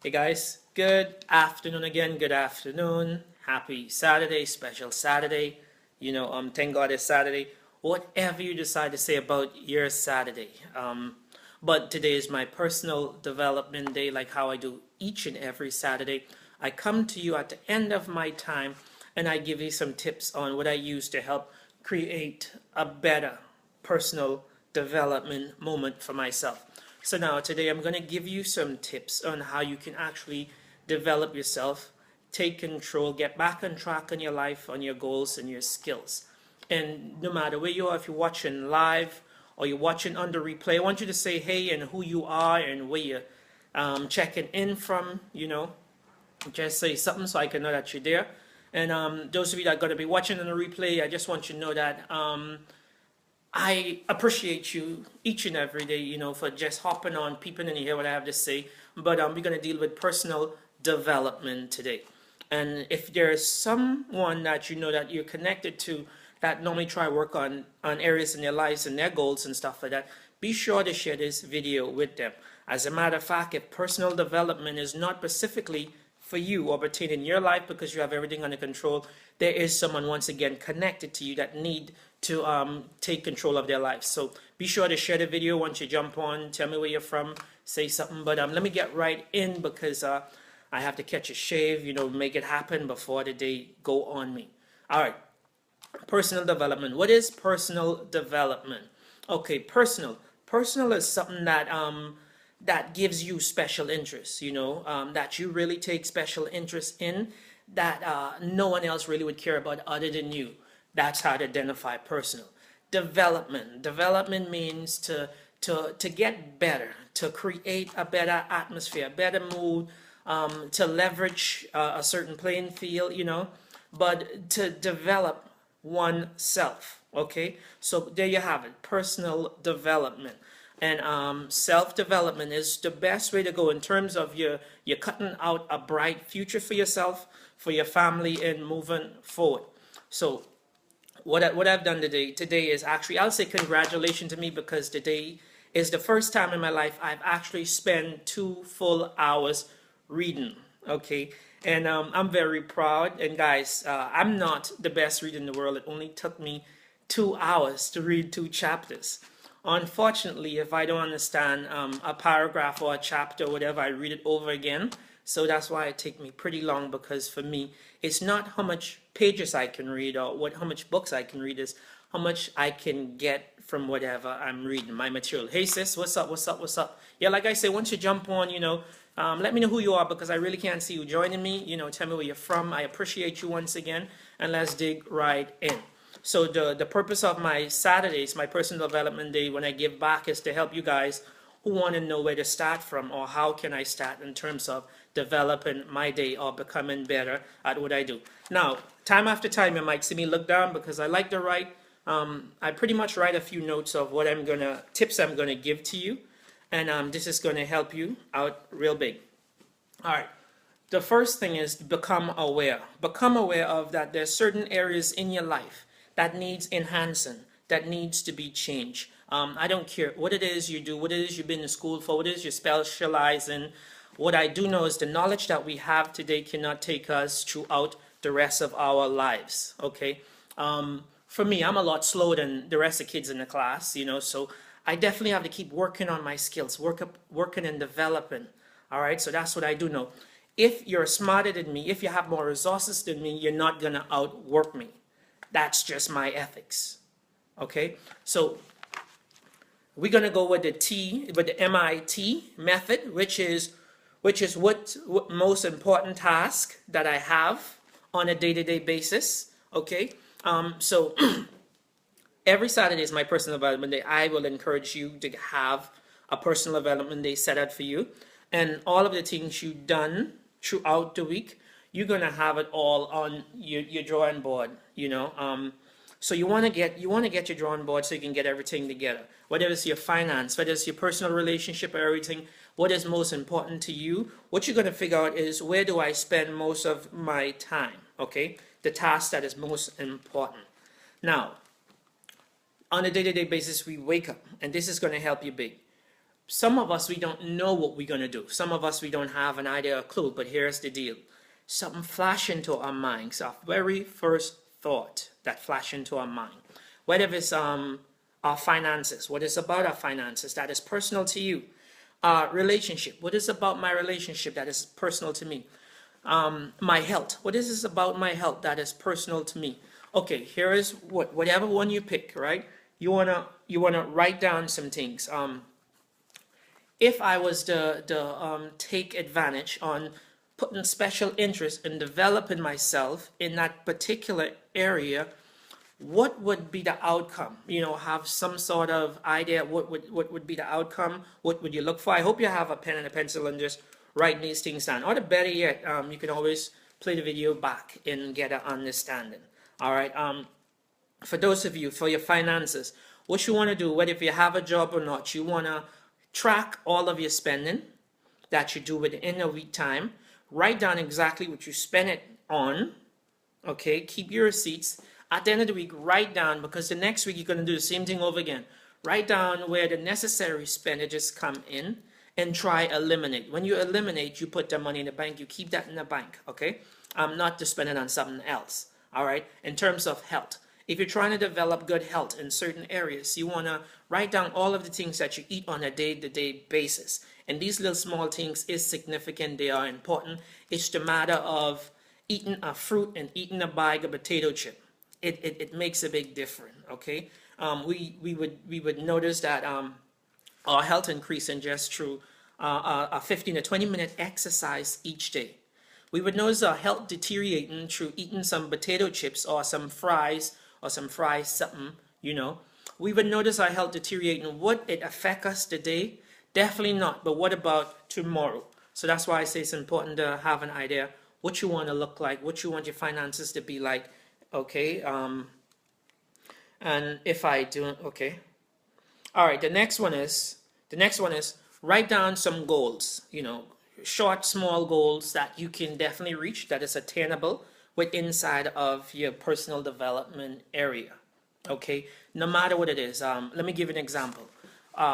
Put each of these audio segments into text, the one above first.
Hey guys, good afternoon again. Good afternoon. Happy Saturday, special Saturday. Thank God it's Saturday. Whatever you decide to say about your Saturday. But today is my personal development day, like how I do each and every Saturday. I come to you at the end of my time and I give you some tips on what I use to help create a better personal development moment for myself. So now today I'm going to give you some tips on how you can actually develop yourself, take control, get back on track on your life, on your goals and your skills. And no matter where you are, if you're watching live or you're watching under replay, I want you to say hey and who you are and where you're checking in from, just say something so I can know that you're there. And those of you that are going to be watching on the replay, I just want you to know that I appreciate you each and every day, for just hopping on, peeping in to hear what I have to say. But we're going to deal with personal development today. And if there's someone that you know that you're connected to that normally try work on areas in their lives and their goals and stuff like that, be sure to share this video with them. As a matter of fact, if personal development is not specifically for you or pertaining in your life because you have everything under control, there is someone once again connected to you that need to take control of their life. So be sure to share the video once you jump on. Tell me where you're from. Say something. But let me get right in because I have to catch a shave, make it happen before the day go on me. All right. Personal development. What is personal development? Okay, personal. Personal is something that gives you special interest, that you really take special interest in, that no one else really would care about other than you. That's how to identify personal. Development. Development means to get better, to create a better atmosphere, a better mood, to leverage a certain playing field, but to develop oneself. Okay, so there you have it, personal development. And self-development is the best way to go in terms of you're cutting out a bright future for yourself, for your family, and moving forward. So what I've done today is actually, I'll say congratulations to me because today is the first time in my life I've actually spent 2 full hours reading. Okay, and I'm very proud. And guys, I'm not the best reader in the world. It only took me 2 hours to read 2 chapters. Unfortunately, if I don't understand a paragraph or a chapter or whatever, I read it over again. So that's why it takes me pretty long, because for me, it's not how much pages I can read or how much books I can read, is how much I can get from whatever I'm reading, my material. Hey sis, what's up, what's up, what's up? Yeah, like I say, once you jump on, let me know who you are because I really can't see you joining me. Tell me where you're from. I appreciate you once again, and let's dig right in. So the purpose of my Saturdays, my personal development day when I give back, is to help you guys who want to know where to start from or how can I start in terms of developing my day or becoming better at what I do. Now, time after time, you might see me look down because I like to write. I pretty much write a few notes of what tips I'm gonna give to you, and this is gonna help you out real big. All right. The first thing is become aware. Become aware of that there's certain areas in your life that needs enhancing, that needs to be changed. I don't care what it is you do, what it is you've been in school for, what it is you specialize in. What I do know is the knowledge that we have today cannot take us throughout the rest of our lives, okay? For me, I'm a lot slower than the rest of the kids in the class, so I definitely have to keep working on my skills, working and developing, all right? So that's what I do know. If you're smarter than me, if you have more resources than me, you're not gonna outwork me. That's just my ethics. Okay, so we're gonna go with the MIT method, which is what most important task that I have on a day-to-day basis. Okay, so every Saturday is my personal development day. I will encourage you to have a personal development day set out for you, and all of the things you've done throughout the week, you're gonna have it all on your drawing board. So you want to get your drawing board so you can get everything together. Whether it's your finance, whether it's your personal relationship or everything, what is most important to you? What you're gonna figure out is, where do I spend most of my time? Okay, the task that is most important. Now, on a day-to-day basis, we wake up, and this is gonna help you big. some of us, we don't know what we're going to do. Some of us, we don't have an idea or clue, but here's the deal. Something flash into our minds, our very first thought that flash into our mind. Whether it's our finances, what is about our finances that is personal to you. Relationship, what is about my relationship that is personal to me. My health, what is this about my health that is personal to me. Okay, here is whatever one you pick, right? You wanna write down some things. If I was to take advantage on putting special interest in developing myself in that particular area, what would be the outcome? Have some sort of idea what would be the outcome? What would you look for? I hope you have a pen and a pencil and just write these things down. Or the better yet, you can always play the video back and get an understanding. All right. For those of you, for your finances, what you want to do, whether if you have a job or not, you want to track all of your spending that you do within a week time. Write down exactly what you spend it on. Okay, keep your receipts. At the end of the week, write down, because the next week you're going to do the same thing over again. Write down where the necessary expenditures come in and try eliminate. When you eliminate, you put the money in the bank. You keep that in the bank, okay? Not to spend it on something else, all right? In terms of health, if you're trying to develop good health in certain areas, you want to write down all of the things that you eat on a day-to-day basis. And these little small things is significant. They are important. It's the matter of eating a fruit and eating a bag of potato chip. It makes a big difference, okay? We would notice that our health increasing just through a 15 to 20 minute exercise each day. We would notice our health deteriorating through eating some potato chips or some fries something, We would notice our health deteriorating. Would it affect us today? Definitely not. But what about tomorrow? So that's why I say it's important to have an idea what you want to look like, what you want your finances to be like. Okay. And if I do, okay. All right. The next one is write down some goals. Short, small goals that you can definitely reach, that is attainable with inside of your personal development area. Okay, no matter what it is. Let me give you an example.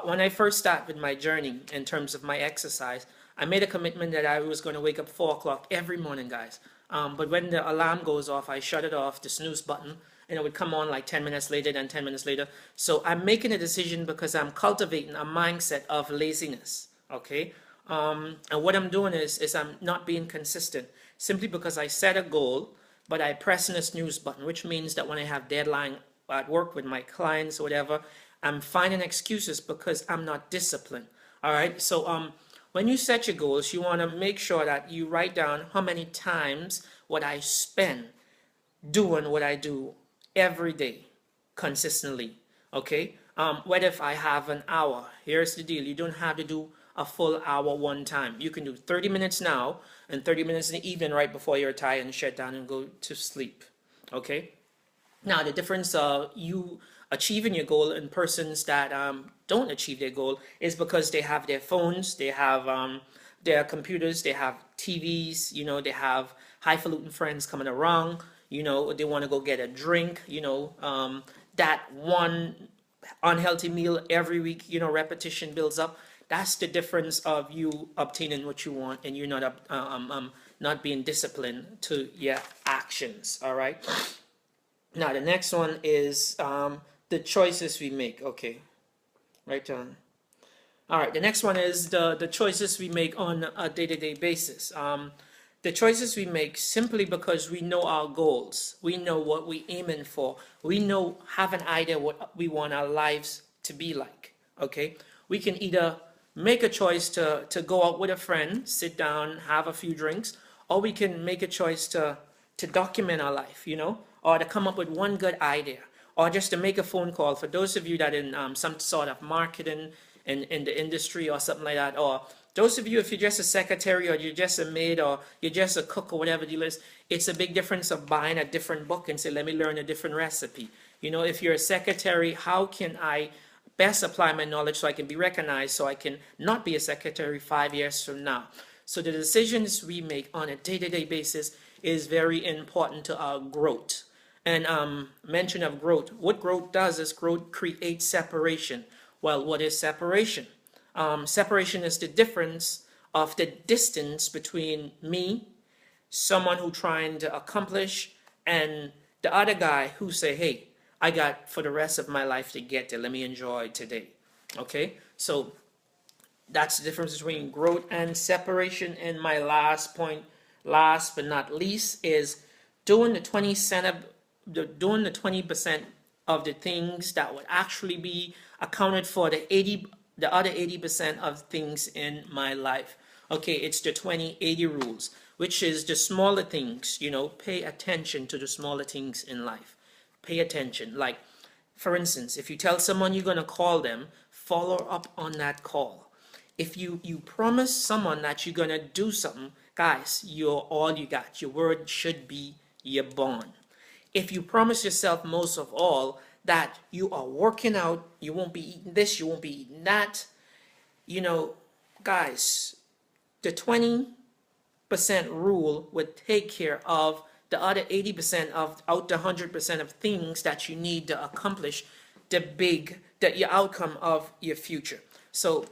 When I first started my journey in terms of my exercise, I made a commitment that I was going to wake up 4 o'clock every morning, guys. But when the alarm goes off, I shut it off, the snooze button, and it would come on like 10 minutes later, then 10 minutes later. So I'm making a decision because I'm cultivating a mindset of laziness. Okay. And what I'm doing is I'm not being consistent simply because I set a goal, but I press the snooze button, which means that when I have deadline at work with my clients or whatever, I'm finding excuses because I'm not disciplined. All right. So when you set your goals, you want to make sure that you write down how many times what I spend doing what I do every day consistently. Okay. What if I have an hour? Here's the deal. You don't have to do a full hour one time. You can do 30 minutes now and 30 minutes in the evening right before you retire and shut down and go to sleep. Okay. Now the difference of you achieving your goal and persons that don't achieve their goal is because they have their phones, they have their computers, they have TVs, they have highfalutin friends coming around, they want to go get a drink, that one unhealthy meal every week, repetition builds up. That's the difference of you obtaining what you want and you're not being disciplined to your actions. All right. Now the next one is the choices we make. Okay, right on. All right. The next one is the choices we make on a day-to-day basis. The choices we make simply because we know our goals. We know what we're aiming for. We have an idea what we want our lives to be like. Okay. We can either make a choice to go out with a friend, sit down, have a few drinks, or we can make a choice to document our life, or to come up with one good idea, or just to make a phone call. For those of you that in some sort of marketing in the industry or something like that, or those of you, if you're just a secretary or you're just a maid or you're just a cook or whatever the deal is, it's a big difference of buying a different book and say, let me learn a different recipe. If you're a secretary, how can I best apply my knowledge so I can be recognized, so I can not be a secretary 5 years from now? So the decisions we make on a day-to-day basis is very important to our growth. And mention of growth, what growth does is growth creates separation. Well, what is separation? Separation is the difference of the distance between me, someone who trying to accomplish, and the other guy who say, hey, I got for the rest of my life to get there. Let me enjoy today. Okay, so that's the difference between growth and separation. And my last point, last but not least, is doing the 20% of the things that would actually be accounted for the other 80% of things in my life. Okay, it's the 20-80 rules, which is the smaller things, pay attention to the smaller things in life. Pay attention. Like, for instance, if you tell someone you're going to call them, follow up on that call. If you promise someone that you're going to do something, guys, you're all you got. Your word should be your bond. If you promise yourself most of all that you are working out, you won't be eating this, you won't be eating that, guys, the 20% rule would take care of the other 80% of out the 100% of things that you need to accomplish your outcome of your future. So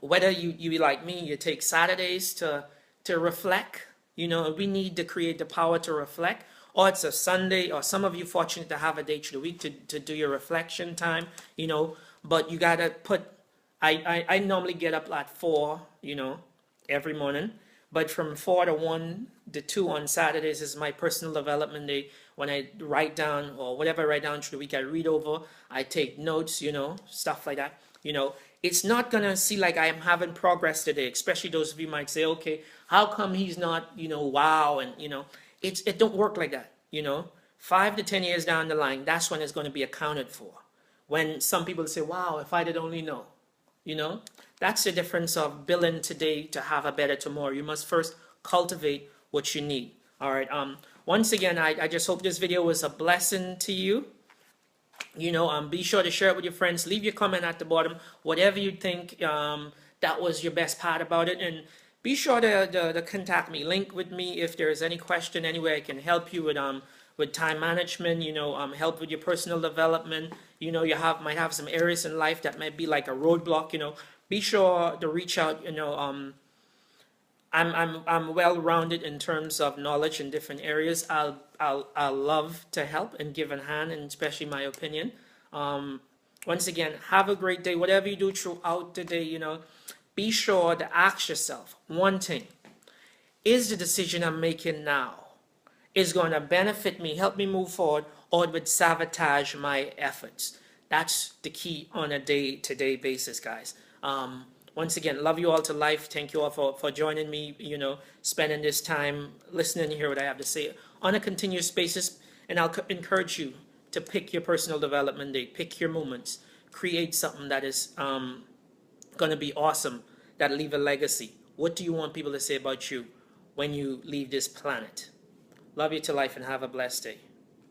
whether you like me, you take Saturdays to reflect, we need to create the power to reflect, or it's a Sunday, or some of you fortunate to have a day through the week to do your reflection time, but you gotta put, I normally get up at 4, every morning, but from 4 to 1 to 2 on Saturdays is my personal development day, when I write down, or whatever I write down through the week, I read over, I take notes, stuff like that. It's not gonna see like I am having progress today, especially those of you might say, okay, how come he's not, wow, and it don't work like that. 5 to 10 years down the line, that's when it's going to be accounted for. When some people say, wow, if I did only know, that's the difference of building today to have a better tomorrow. You must first cultivate what you need. All right. Once again, I just hope this video was a blessing to you. Be sure to share it with your friends. Leave your comment at the bottom, whatever you think that was your best part about it. And be sure to contact me, link with me if there's any question, any way I can help you with time management, help with your personal development. You might have some areas in life that might be like a roadblock. Be sure to reach out. I'm well-rounded in terms of knowledge in different areas. I'll love to help and give a hand, and especially my opinion. Once again, have a great day. Whatever you do throughout the day, be sure to ask yourself one thing: is the decision I'm making now is going to benefit me, help me move forward, or it would sabotage my efforts? That's the key on a day-to-day basis, guys. Once again, love you all to life. Thank you all for joining me, spending this time listening to hear what I have to say on a continuous basis. And I'll encourage you to pick your personal development day, pick your moments, create something that is going to be awesome, that'll leave a legacy. What do you want people to say about you when you leave this planet? Love you to life and have a blessed day.